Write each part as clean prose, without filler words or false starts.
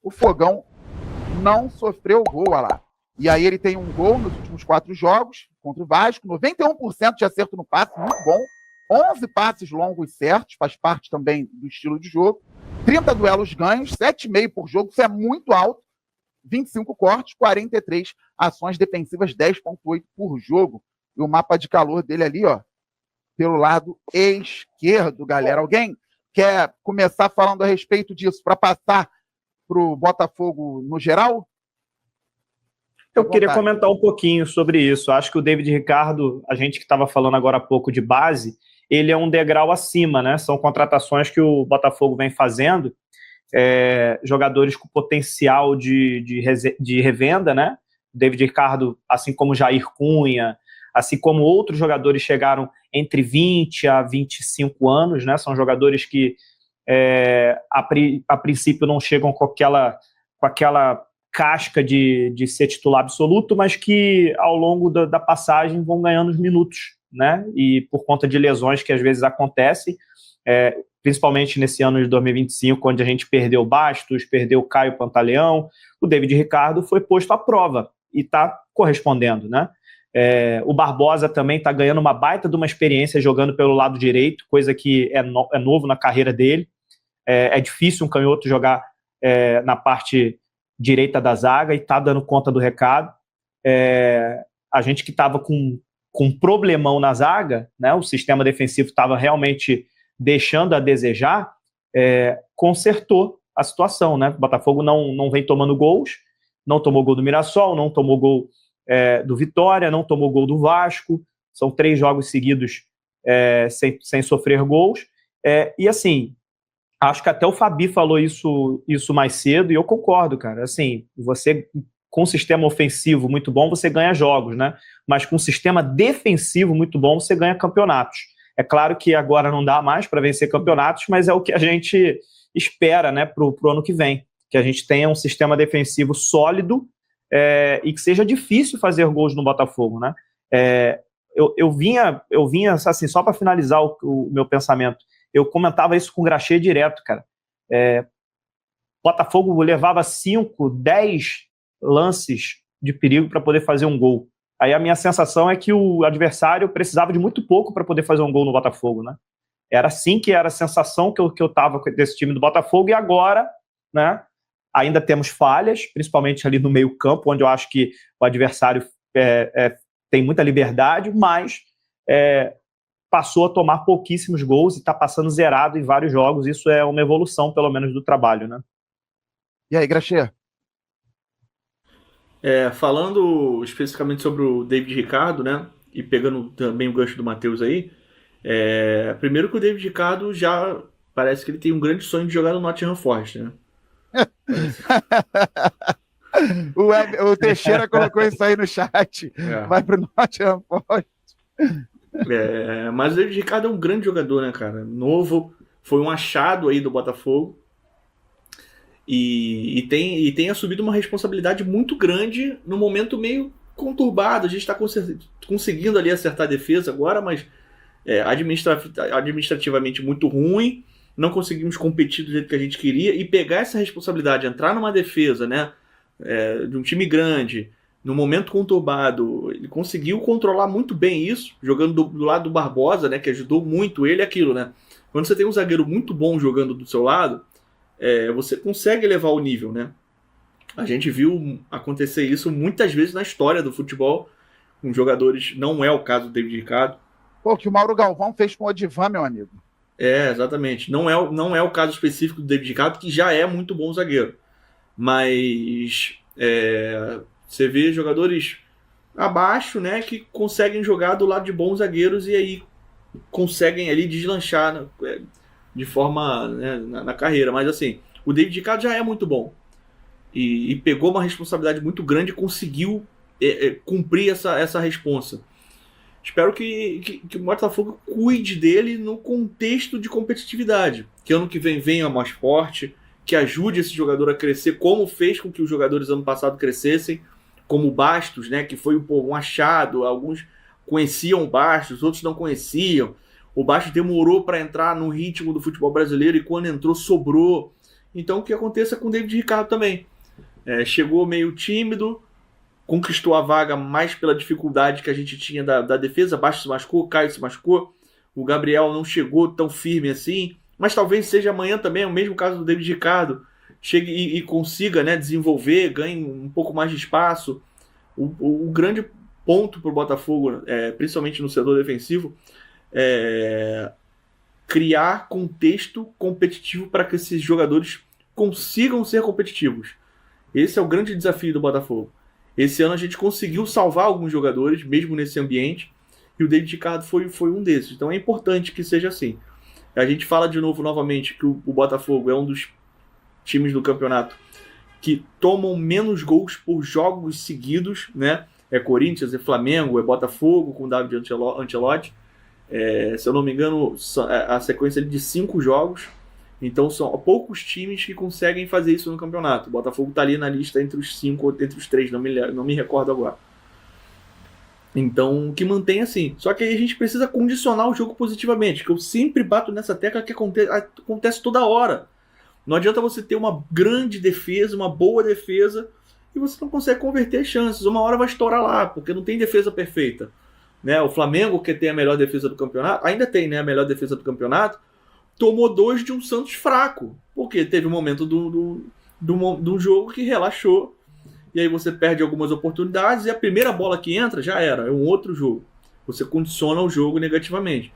o Fogão não sofreu gol, olha lá. E aí ele tem um gol nos últimos 4 jogos contra o Vasco, 91% de acerto no passe, muito bom. 11 passes longos certos, faz parte também do estilo de jogo. 30 duelos ganhos, 7,5 por jogo, isso é muito alto. 25 cortes, 43 ações defensivas, 10,8 por jogo. E o mapa de calor dele ali, ó, pelo lado esquerdo, galera. Alguém quer começar falando a respeito disso para passar para o Botafogo no geral? Eu queria comentar um pouquinho sobre isso. Acho que o David Ricardo, a gente que estava falando agora há pouco de base, ele é um degrau acima, né? São contratações que o Botafogo vem fazendo, jogadores com potencial de revenda, né? O David Ricardo, assim como Jair Cunha, assim como outros jogadores chegaram entre 20 a 25 anos, né? São jogadores que a princípio não chegam com aquela casca de ser titular absoluto, mas que ao longo da passagem vão ganhando os minutos, né? E por conta de lesões que às vezes acontecem, principalmente nesse ano de 2025, onde a gente perdeu Bastos, perdeu Caio Pantaleão, o David Ricardo foi posto à prova e está correspondendo, né? O Barbosa também está ganhando uma baita de uma experiência jogando pelo lado direito, coisa que é novo na carreira dele. É difícil um canhoto jogar na parte direita da zaga e está dando conta do recado. A gente que estava com um problemão na zaga, né, o sistema defensivo estava realmente deixando a desejar, consertou a situação, né? O Botafogo não vem tomando gols, não tomou gol do Mirassol, não tomou gol do Vitória, não tomou gol do Vasco, são 3 jogos seguidos sem sofrer gols, e assim, acho que até o Fabi falou isso mais cedo, e eu concordo, cara. Assim, você com um sistema ofensivo muito bom, você ganha jogos, né? Mas com um sistema defensivo muito bom, você ganha campeonatos. É claro que agora não dá mais para vencer campeonatos, mas é o que a gente espera, né, pro ano que vem. Que a gente tenha um sistema defensivo sólido e que seja difícil fazer gols no Botafogo, né? Eu vinha assim, só para finalizar o meu pensamento, eu comentava isso com o Graxê direto, cara. Botafogo levava 5, 10 lances de perigo para poder fazer um gol. Aí a minha sensação é que o adversário precisava de muito pouco para poder fazer um gol no Botafogo, né? Era assim que era a sensação que eu tava desse time do Botafogo, e agora, né, ainda temos falhas, principalmente ali no meio campo, onde eu acho que o adversário tem muita liberdade, mas passou a tomar pouquíssimos gols e está passando zerado em vários jogos. Isso é uma evolução, pelo menos, do trabalho, né? E aí, Graxê? Falando especificamente sobre o David Ricardo, né? E pegando também o gancho do Matheus aí, primeiro que o David Ricardo já parece que ele tem um grande sonho de jogar no Nottingham Forest, né? O Teixeira colocou isso aí no chat. Vai pro Nottingham Forest. Mas o David Ricardo é um grande jogador, né, cara? Novo, foi um achado aí do Botafogo. E tem assumido uma responsabilidade muito grande no momento meio conturbado. A gente está conseguindo ali acertar a defesa agora, mas administrativamente muito ruim. Não conseguimos competir do jeito que a gente queria. E pegar essa responsabilidade, entrar numa defesa, né, de um time grande, no momento conturbado, ele conseguiu controlar muito bem isso, jogando do lado do Barbosa, né, que ajudou muito ele, aquilo, né? Quando você tem um zagueiro muito bom jogando do seu lado, você consegue elevar o nível, né? A gente viu acontecer isso muitas vezes na história do futebol, com jogadores, não é o caso do David Ricardo. Pô, que o Mauro Galvão fez com o Odivan, meu amigo. Exatamente. Não é o caso específico do David Ricardo, que já é muito bom zagueiro. Mas você vê jogadores abaixo, né, que conseguem jogar do lado de bons zagueiros e aí conseguem ali deslanchar de forma, né, na carreira. Mas assim, o David Ricardo já é muito bom e pegou uma responsabilidade muito grande e conseguiu cumprir essa responsa. Espero que o Botafogo cuide dele no contexto de competitividade, que ano que vem venha mais forte, que ajude esse jogador a crescer, como fez com que os jogadores ano passado crescessem, como o Bastos, né, que foi um achado. Alguns conheciam o Bastos, outros não conheciam. O Bastos demorou para entrar no ritmo do futebol brasileiro e quando entrou sobrou. Então que aconteça com o David Ricardo também. Chegou meio tímido, conquistou a vaga mais pela dificuldade que a gente tinha da defesa. Baixo se machucou, Caio se machucou, o Gabriel não chegou tão firme assim, mas talvez seja amanhã também, o mesmo caso do David Ricardo, chegue e consiga, né, desenvolver, ganhe um pouco mais de espaço. O grande ponto para o Botafogo, principalmente no setor defensivo, é criar contexto competitivo para que esses jogadores consigam ser competitivos. Esse é o grande desafio do Botafogo. Esse ano a gente conseguiu salvar alguns jogadores, mesmo nesse ambiente, e o David Ricardo foi um desses. Então é importante que seja assim. A gente fala novamente, que o Botafogo é um dos times do campeonato que tomam menos gols por jogos seguidos, né? É Corinthians, é Flamengo, é Botafogo com o David Ancelotti. Se eu não me engano, a sequência de 5 jogos. Então são poucos times que conseguem fazer isso no campeonato. O Botafogo está ali na lista entre os 5 ou entre os 3, não me recordo agora. Então, que mantém assim. Só que aí a gente precisa condicionar o jogo positivamente, que eu sempre bato nessa tecla que acontece toda hora. Não adianta você ter uma grande defesa, uma boa defesa, e você não consegue converter chances. Uma hora vai estourar lá, porque não tem defesa perfeita. Né? O Flamengo, que tem a melhor defesa do campeonato, ainda tem, né, a melhor defesa do campeonato, tomou 2 de um Santos fraco, porque teve um momento do jogo que relaxou, e aí você perde algumas oportunidades, e a primeira bola que entra já era, é um outro jogo. Você condiciona o jogo negativamente.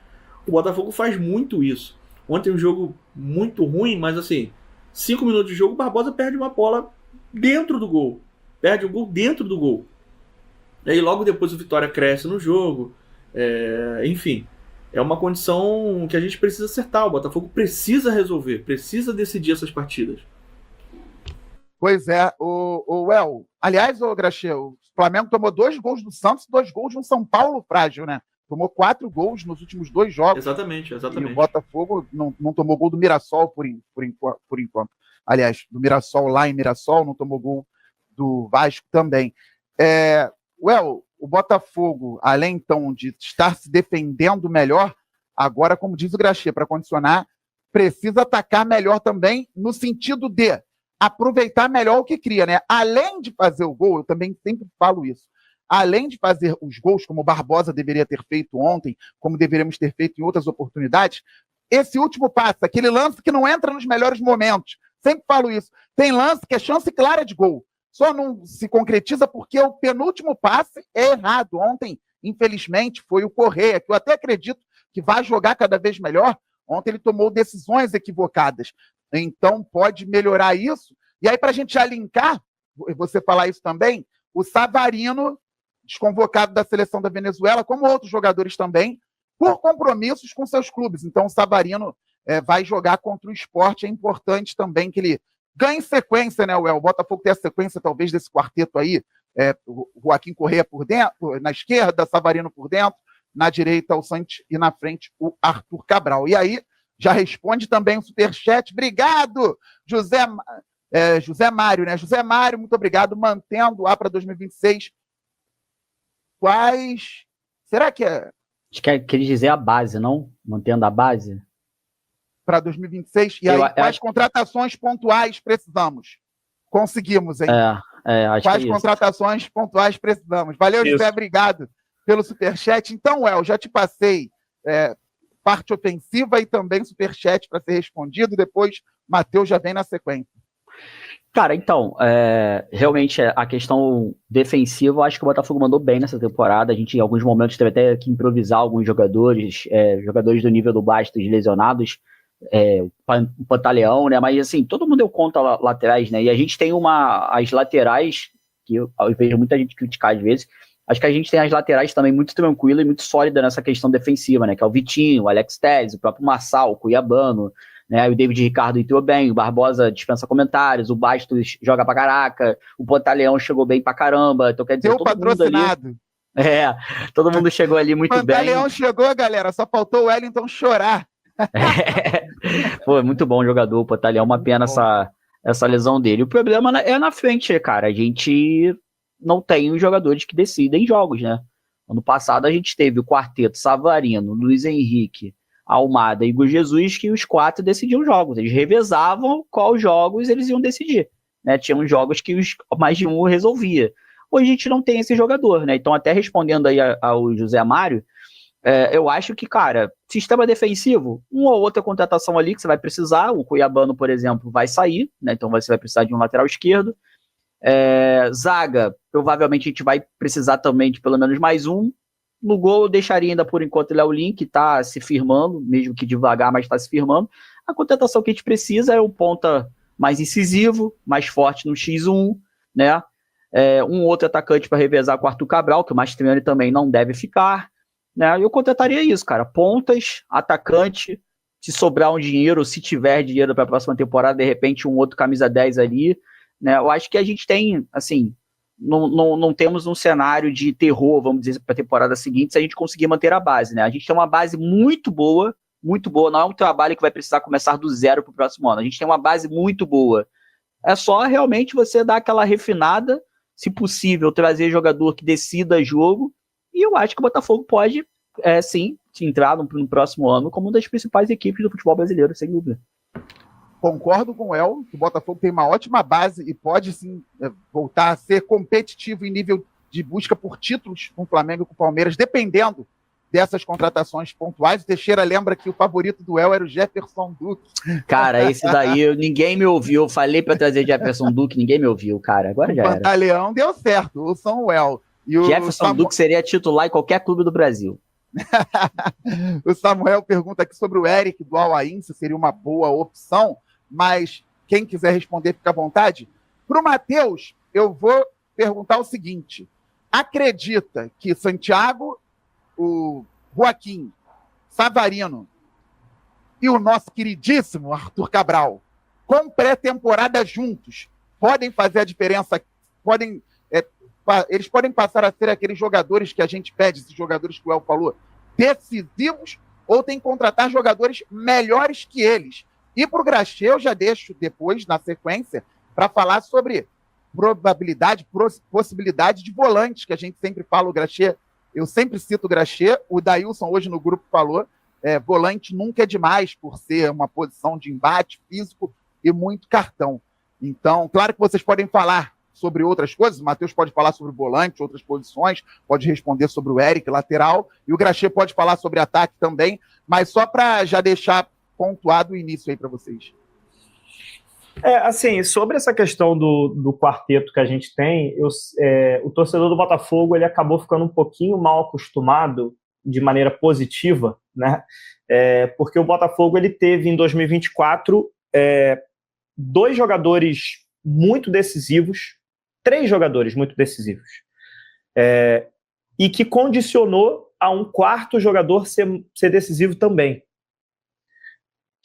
O Botafogo faz muito isso. Ontem um jogo muito ruim, mas assim, 5 minutos de jogo, o Barbosa perde uma bola dentro do gol. Perde o gol dentro do gol. E aí logo depois o Vitória cresce no jogo. Enfim, é uma condição que a gente precisa acertar. O Botafogo precisa resolver, precisa decidir essas partidas. Pois é, aliás, Graxê, o Flamengo tomou 2 gols do Santos, 2 gols de um São Paulo frágil, né? Tomou 4 gols nos últimos 2 jogos. Exatamente. E o Botafogo não tomou gol do Mirassol por enquanto. Aliás, do Mirassol lá em Mirassol, não tomou gol do Vasco também. O Botafogo, além então de estar se defendendo melhor, agora, como diz o Graxê, para condicionar, precisa atacar melhor também, no sentido de aproveitar melhor o que cria, né? Além de fazer o gol, eu também sempre falo isso, além de fazer os gols, como o Barbosa deveria ter feito ontem, como deveríamos ter feito em outras oportunidades, esse último passe, aquele lance que não entra nos melhores momentos, sempre falo isso, tem lance que é chance clara de gol, só não se concretiza porque o penúltimo passe é errado. Ontem, infelizmente, foi o Correia, que eu até acredito que vai jogar cada vez melhor. Ontem ele tomou decisões equivocadas. Então, pode melhorar isso. E aí, para a gente já linkar, você falar isso também, o Savarino, desconvocado da seleção da Venezuela, como outros jogadores também, por compromissos com seus clubes. Então, o Savarino vai jogar contra o Sport. É importante também que ele ganhe sequência, né, O Botafogo tem a sequência, talvez, desse quarteto aí. O Joaquim Correia por dentro, na esquerda, Savarino por dentro, na direita o Santos e na frente o Arthur Cabral. E aí, já responde também o superchat. Obrigado, José Mário, né? José Mário, muito obrigado. Mantendo lá para 2026. Quais... Será que é... Acho que queria dizer a base, não? Mantendo a base? Para 2026. E aí, quais contratações pontuais precisamos? Conseguimos, hein? Acho quais que é contratações pontuais precisamos? Valeu, José, obrigado pelo superchat. Então, já te passei parte ofensiva e também superchat para ser respondido. Depois, Matheus já vem na sequência. Cara, então, realmente a questão defensiva, eu acho que o Botafogo mandou bem nessa temporada. A gente, em alguns momentos, teve até que improvisar alguns jogadores do nível do Bastos lesionados, o Pantaleão, né? Mas, assim, todo mundo deu conta lá atrás, né? E a gente tem as laterais, que eu vejo muita gente criticar às vezes. Acho que a gente tem as laterais também muito tranquila e muito sólida nessa questão defensiva, né? Que é o Vitinho, o Alex Telles, o próprio Marçal, o Cuiabano, né? O David Ricardo entrou bem, o Barbosa dispensa comentários, o Bastos joga pra caraca, o Pantaleão chegou bem pra caramba. Então, quer dizer, todo patrocinado. Mundo ali, todo mundo chegou ali muito bem. O Pantaleão chegou, galera, só faltou o Wellington chorar. Pô, é muito bom o jogador, o Pantaleão, uma pena essa lesão dele. O problema é na frente, cara. A gente não tem os jogadores que decidem jogos, né? Ano passado a gente teve o quarteto Savarino, Luiz Henrique, Almada e Igor Jesus, que os 4 decidiam jogos. Eles revezavam quais jogos eles iam decidir. Né? Tinham jogos que mais de um resolvia. Hoje a gente não tem esse jogador, né? Então, até respondendo aí ao José Mário, eu acho que, cara, sistema defensivo, uma ou outra contratação ali que você vai precisar. O Cuiabano, por exemplo, vai sair, né? Então você vai precisar de um lateral esquerdo. Zaga, provavelmente a gente vai precisar também de pelo menos mais um. No gol, eu deixaria ainda por enquanto o Léo Lin, que está se firmando, mesmo que devagar, mas está se firmando. A contratação que a gente precisa é um ponta mais incisivo, mais forte no X1, né? Um outro atacante para revezar com o Arthur Cabral, que o Mastroianni também não deve ficar, né? Eu contrataria isso, cara. Pontas, atacante, se sobrar um dinheiro, ou se tiver dinheiro para a próxima temporada, de repente um outro camisa 10 ali, né? Eu acho que a gente tem, assim, não temos um cenário de terror, vamos dizer, para a temporada seguinte, se a gente conseguir manter a base, né? A gente tem uma base muito boa, não é um trabalho que vai precisar começar do zero para o próximo ano. A gente tem uma base muito boa. É só realmente você dar aquela refinada, se possível, trazer jogador que decida jogo, e eu acho que o Botafogo pode, sim, entrar no próximo ano como uma das principais equipes do futebol brasileiro, sem dúvida. Concordo com o El, que o Botafogo tem uma ótima base e pode, sim, voltar a ser competitivo em nível de busca por títulos com o Flamengo e com o Palmeiras, dependendo dessas contratações pontuais. O Teixeira lembra que o favorito do El era o Jefferson Duque. Cara, esse daí, ninguém me ouviu. Eu falei para trazer Jefferson Duque, ninguém me ouviu, cara. Agora já era. O Pantaleão deu certo, o Samuel. E o Jefferson Duque seria titular em qualquer clube do Brasil. O Samuel pergunta aqui sobre o Eric do Al-Ain, se seria uma boa opção, mas quem quiser responder, fica à vontade. Para o Matheus, eu vou perguntar o seguinte: acredita que Santiago, o Joaquim, Savarino e o nosso queridíssimo Arthur Cabral, com pré-temporada juntos, podem fazer a diferença? Eles podem passar a ser aqueles jogadores que a gente pede, esses jogadores que o El falou, decisivos, ou tem que contratar jogadores melhores que eles? E para o Graxê, eu já deixo depois, na sequência, para falar sobre probabilidade, possibilidade de volantes, que a gente sempre fala. O Graxê, eu sempre cito o Graxê, o Dailson hoje no grupo falou, volante nunca é demais, por ser uma posição de embate físico e muito cartão. Então, claro que vocês podem falar sobre outras coisas, o Matheus pode falar sobre volante, outras posições, pode responder sobre o Eric, lateral, e o Graxê pode falar sobre ataque também, mas só para já deixar pontuado o início aí para vocês. Assim, sobre essa questão do quarteto que a gente tem, o torcedor do Botafogo ele acabou ficando um pouquinho mal acostumado de maneira positiva, né? Porque o Botafogo ele teve em 2024 3 jogadores muito decisivos, e que condicionou a um quarto jogador ser decisivo também.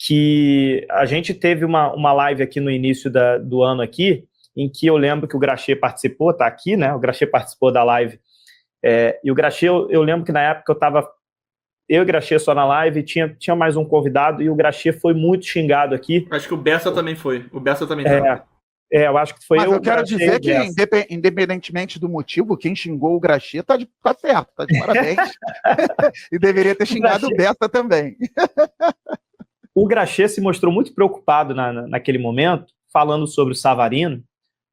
Que a gente teve uma live aqui no início do ano aqui, em que eu lembro que o Graxê participou, tá aqui, né? O Graxê participou da live. E o Graxê, eu lembro que na época eu e o Graxê só na live, tinha mais um convidado, e o Graxê foi muito xingado aqui. Acho que o Bessa também foi. O Bessa também tava. Eu acho que foi. Mas eu quero dizer que, independentemente do motivo, quem xingou o Graxê tá certo, tá de parabéns. E deveria ter xingado o Bessa também. O Graxê se mostrou muito preocupado naquele momento, falando sobre o Savarino,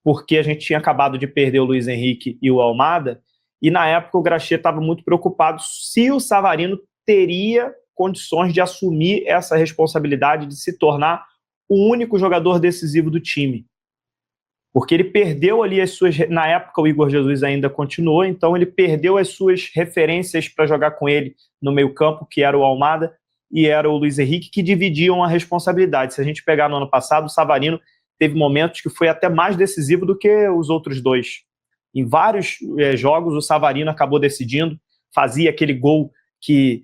porque a gente tinha acabado de perder o Luiz Henrique e o Almada, e na época o Graxê estava muito preocupado se o Savarino teria condições de assumir essa responsabilidade de se tornar o único jogador decisivo do time. Porque ele perdeu ali as suas... Na época o Igor Jesus ainda continuou, então ele perdeu as suas referências para jogar com ele no meio-campo, que era o Almada e era o Luiz Henrique, que dividiam a responsabilidade. Se a gente pegar no ano passado, o Savarino teve momentos que foi até mais decisivo do que os outros dois. Em vários jogos, o Savarino acabou decidindo, fazia aquele gol que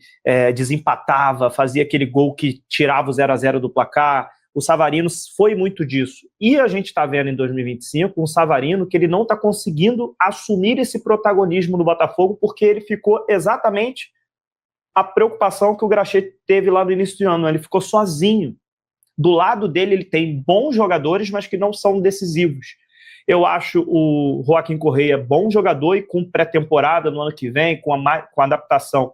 desempatava, fazia aquele gol que tirava o 0-0 do placar. O Savarino foi muito disso. E a gente está vendo em 2025 um Savarino que ele não está conseguindo assumir esse protagonismo no Botafogo, porque ele ficou exatamente a preocupação que o Graxê teve lá no início do ano. Ele ficou sozinho. Do lado dele, ele tem bons jogadores, mas que não são decisivos. Eu acho o Joaquim Correia bom jogador e com pré-temporada no ano que vem, com adaptação,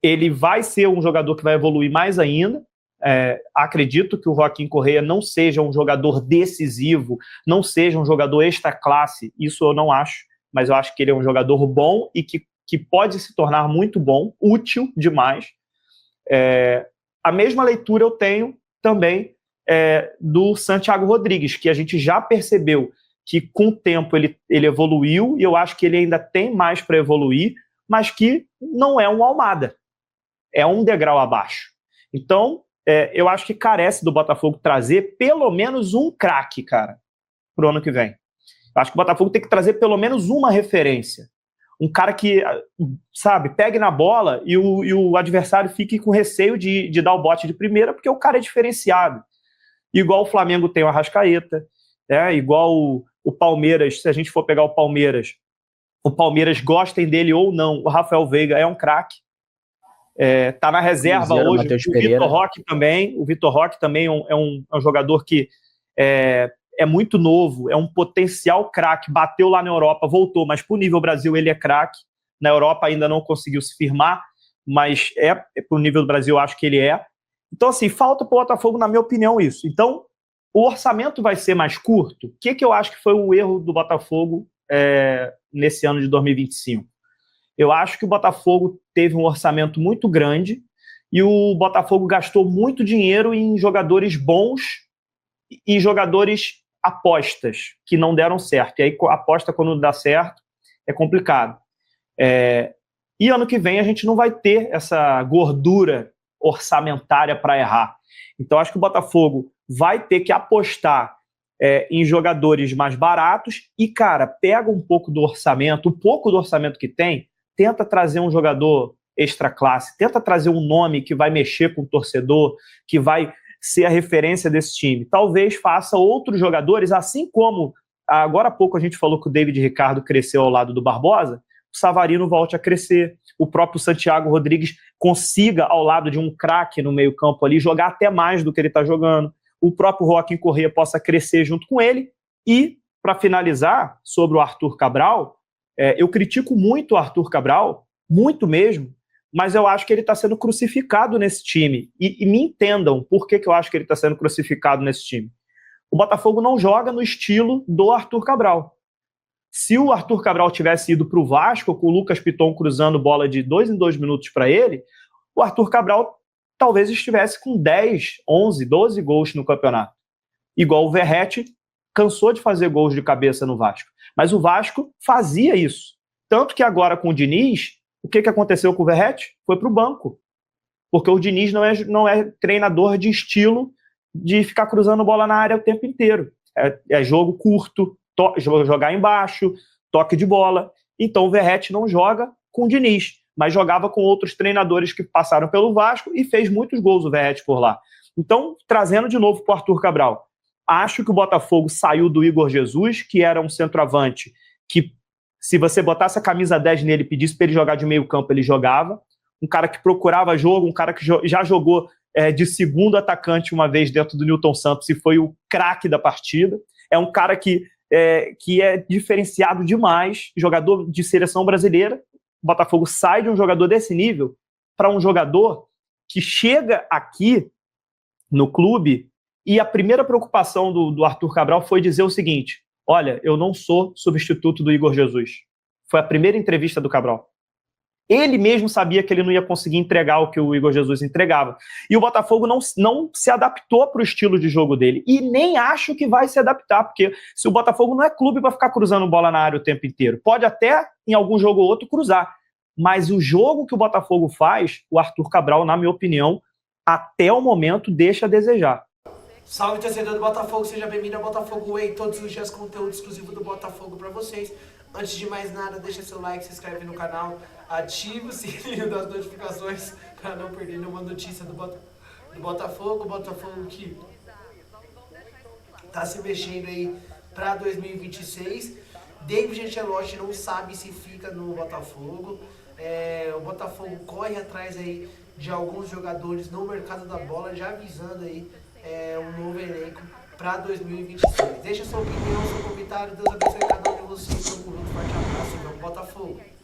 ele vai ser um jogador que vai evoluir mais ainda. Acredito que o Joaquim Correa não seja um jogador decisivo, não seja um jogador extra classe, isso eu não acho, mas eu acho que ele é um jogador bom e que pode se tornar muito bom, útil demais. A mesma leitura eu tenho também do Santiago Rodrigues, que a gente já percebeu que com o tempo ele evoluiu, e eu acho que ele ainda tem mais para evoluir, mas que não é um Almada, é um degrau abaixo. Então, eu acho que carece do Botafogo trazer pelo menos um craque, cara, pro ano que vem. Eu acho que o Botafogo tem que trazer pelo menos uma referência. Um cara que, sabe, pegue na bola e o adversário fique com receio de dar o bote de primeira, porque o cara é diferenciado. Igual o Flamengo tem o Arrascaeta, igual o Palmeiras, se a gente for pegar o Palmeiras gostem dele ou não, o Rafael Veiga é um craque. Tá na reserva hoje, o Vitor Roque também é um jogador que é muito novo, é um potencial craque, bateu lá na Europa, voltou, mas pro nível Brasil ele é craque, na Europa ainda não conseguiu se firmar, mas pro nível do Brasil eu acho que ele é. Então assim, falta pro Botafogo, na minha opinião, isso. Então o orçamento vai ser mais curto. O que eu acho que foi o erro do Botafogo nesse ano de 2025? Eu acho que o Botafogo teve um orçamento muito grande e o Botafogo gastou muito dinheiro em jogadores bons e jogadores apostas, que não deram certo. E aí, aposta quando não dá certo, é complicado. E ano que vem a gente não vai ter essa gordura orçamentária para errar. Então, acho que o Botafogo vai ter que apostar em jogadores mais baratos e, cara, pega um pouco do orçamento, o pouco do orçamento que tem, tenta trazer um jogador extra classe, tenta trazer um nome que vai mexer com o torcedor, que vai ser a referência desse time. Talvez faça outros jogadores, assim como agora há pouco a gente falou que o David Ricardo cresceu ao lado do Barbosa, o Savarino volte a crescer, o próprio Santiago Rodrigues consiga, ao lado de um craque no meio campo ali, jogar até mais do que ele está jogando, o próprio Joaquim Correa possa crescer junto com ele. E, para finalizar, sobre o Arthur Cabral, eu critico muito o Arthur Cabral, muito mesmo, mas eu acho que ele está sendo crucificado nesse time. E me entendam por que eu acho que ele está sendo crucificado nesse time. O Botafogo não joga no estilo do Arthur Cabral. Se o Arthur Cabral tivesse ido para o Vasco, com o Lucas Piton cruzando bola de 2 em 2 minutos para ele, o Arthur Cabral talvez estivesse com 10, 11, 12 gols no campeonato. Igual o Verratti cansou de fazer gols de cabeça no Vasco. Mas o Vasco fazia isso. Tanto que agora com o Diniz, o que aconteceu com o Verratti? Foi para o banco. Porque o Diniz não é treinador de estilo de ficar cruzando bola na área o tempo inteiro. É jogo curto, jogar embaixo, toque de bola. Então o Verratti não joga com o Diniz, mas jogava com outros treinadores que passaram pelo Vasco e fez muitos gols o Verratti por lá. Então, trazendo de novo para o Arthur Cabral, acho que o Botafogo saiu do Igor Jesus, que era um centroavante que, se você botasse a camisa 10 nele e pedisse para ele jogar de meio campo, ele jogava. Um cara que procurava jogo, um cara que já jogou de segundo atacante uma vez dentro do Newton Santos e foi o craque da partida. É um cara que é diferenciado demais, jogador de seleção brasileira. O Botafogo sai de um jogador desse nível para um jogador que chega aqui no clube e a primeira preocupação do Arthur Cabral foi dizer o seguinte: olha, eu não sou substituto do Igor Jesus. Foi a primeira entrevista do Cabral. Ele mesmo sabia que ele não ia conseguir entregar o que o Igor Jesus entregava. E o Botafogo não se adaptou para o estilo de jogo dele. E nem acho que vai se adaptar, porque se o Botafogo não é clube para ficar cruzando bola na área o tempo inteiro. Pode até, em algum jogo ou outro, cruzar. Mas o jogo que o Botafogo faz, o Arthur Cabral, na minha opinião, até o momento, deixa a desejar. Salve, torcedor do Botafogo, seja bem-vindo ao Botafogo Way, todos os dias conteúdo exclusivo do Botafogo para vocês. Antes de mais nada, deixa seu like, se inscreve no canal, ativa o sininho das notificações para não perder nenhuma notícia do Botafogo. O Botafogo que tá se mexendo aí para 2026. David Ancelotti não sabe se fica no Botafogo. O Botafogo corre atrás aí de alguns jogadores no mercado da bola, já avisando aí um novo elenco para 2026. Deixa sua opinião, seu comentário, Deus abençoe cada um de vocês. Tamo junto, forte abraço, vamos Botafogo!